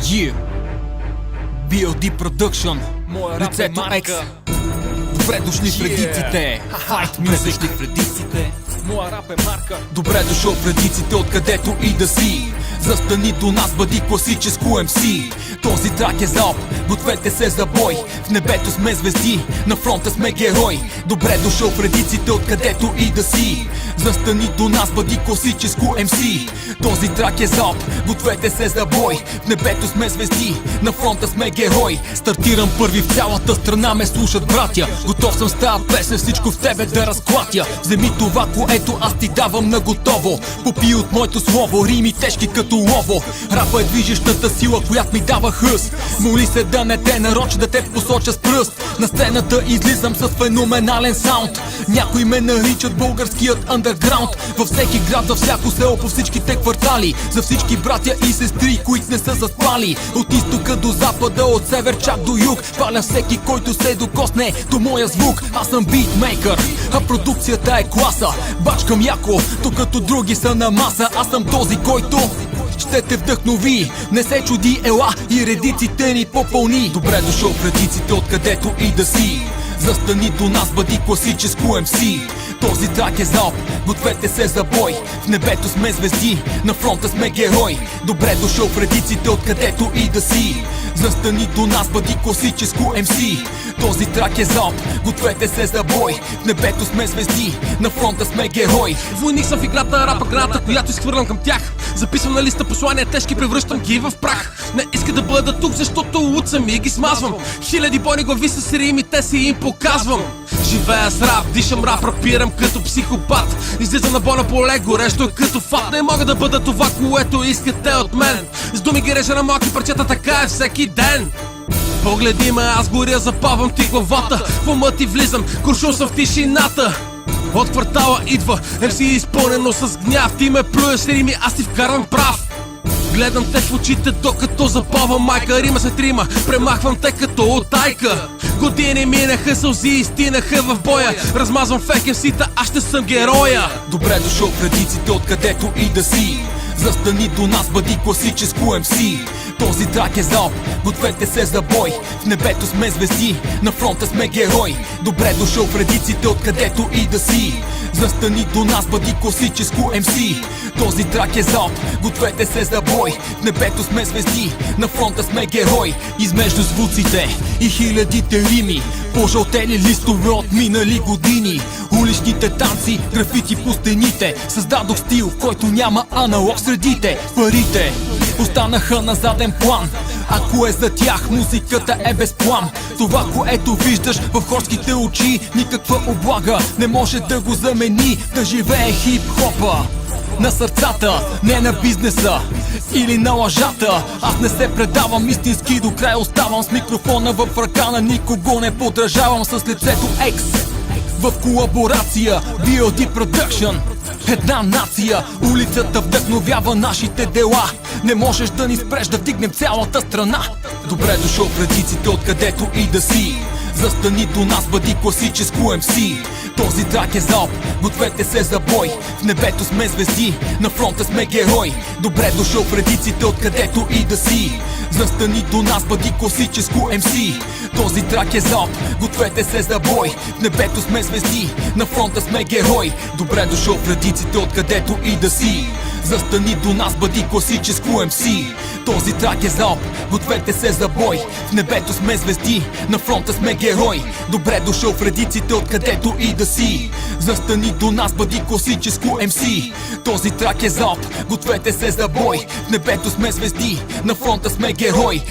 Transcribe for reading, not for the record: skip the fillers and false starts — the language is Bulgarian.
Yeah. BLD Production. Лицето X. Добре дошли в редиците. Fight Music в редиците. Моя рап е марка. Добре дошъл в редиците, откъдето и да си. Застани до нас, бъди класическо MC. Този трак е залп, гответе се за бой. В небето сме звезди, на фронта сме герой. Добре дошъл в редиците, откъдето и да си. Застани до нас, бъди класическо MC. Този трак е залп, гответе се за бой. В небето сме звезди, на фронта сме герой. Стартирам първи в цялата страна, ме слушат братя. Готов съм с тази песен, всичко в тебе да разклатя. Вземи това, което аз ти давам на готово. Попи от моето слово, рими тежки като лово. Рапа е движещата сила, която ми дава хъс. Моли се да не те нарочи, да те посоча с пръст. На сцената излизам с феноменален саунд. Някои ме наричат българският андерграунд. Във всеки град, във всяко село, по всичките квартали. За всички братя и сестри, които не са заспали. От изтока до запада, от север чак до юг. Паля всеки, който се докосне до моя звук. Аз съм битмейкър, а продукцията е класа. Бачкам яко, докато други са на маса. Аз съм този, който ще те вдъхнови. Не се чуди, ела и редиците ни попълни. Добре дошъл в редиците, откъдето и да си. Застани до нас, бъди класическо MC. Този трак е залп, гответе се за бой. В небето сме звезди, на фронта сме герой. Добре дошъл в редиците, откъдето и да си. Застани до нас, бъди класическо MC. Този трак е залп, гответе се за бой. В небето сме звезди, на фронта сме герой. Войник съм в играта, рапа граната, която изхвърлям към тях. Записвам на листа послания тежки, превръщам ги в прах. Не иска да бъда тук, защото от сами ги смазвам. Хиляди бойни глави с рими, те си им показвам. Живея с рап, дишам рап, рапирам като психопат. Излизам на бойно поле, горещо е като фат. Не мога да бъда това, което искате от мен. С думи ги режа на малки парчета, така е всеки ден. Погледи ме, аз горя, запавам ти главата. В ума ти влизам, куршум съм в тишината. От квартала идва MC изпълнено с гняв. Ти ме плюеш рими, аз ти вкарвам прав. Гледам те в очите, докато запавам майка. Рима се трима, премахвам те като от тайка. Години минаха, сълзи изтинаха в боя. Размазвам фек MC-та, аз ще съм героя. Добре дошъл в редиците, откъдето и да си. Застани до нас, бъди класическо MC. Този трак е залп, гответе се за бой. В небето сме звезди, на фронта сме герой. Добре дошъл в редиците, откъдето и да си. Застани до нас, бъди класическо MC. Този трак е залп, гответе се за бой. В небето сме звезди, на фронта сме герой. Измежду звуците и хилядите рими, пожълтели листове от минали години. Уличните танци, графити по стените. Създадох стил, в който няма аналог средите. Парите останаха на заден план. Ако е за тях, музиката е без план. Това, което виждаш в хорските очи, никаква облага не може да го замени. Да живее хип-хопа на сърцата, не на бизнеса или на лъжата. Аз не се предавам, истински до край оставам. С микрофона в ръка, на никого не подражавам. С лицето X в колаборация, BLD Production. Една нация, улицата вдъхновява нашите дела. Не можеш да ни спреш да вдигнем цялата страна. Добре дошъл в редиците, откъдето и да си. Застани до нас, бъди класическо MC. Този трак е залп, гответе се за бой. В небето сме звезди, на фронта сме герой. Добре дошъл в редиците, откъдето и да си. Застани до нас, бъди класическо MC. Този трак е залп, гответе се за бой. В небето сме звезди, на фронта сме герой. Добре дошъл в редиците, откъдето и да си. Застани до нас, бъди класическо MC. Този трак е залп, гответе се за бой. В небето сме звезди, на фронта сме герой. Добре дошъл в редиците, откъдето и да си. Застани до нас, бъди класическо MC. Този трак е залп, гответе се за бой. В небето сме звезди, на фронта сме герой.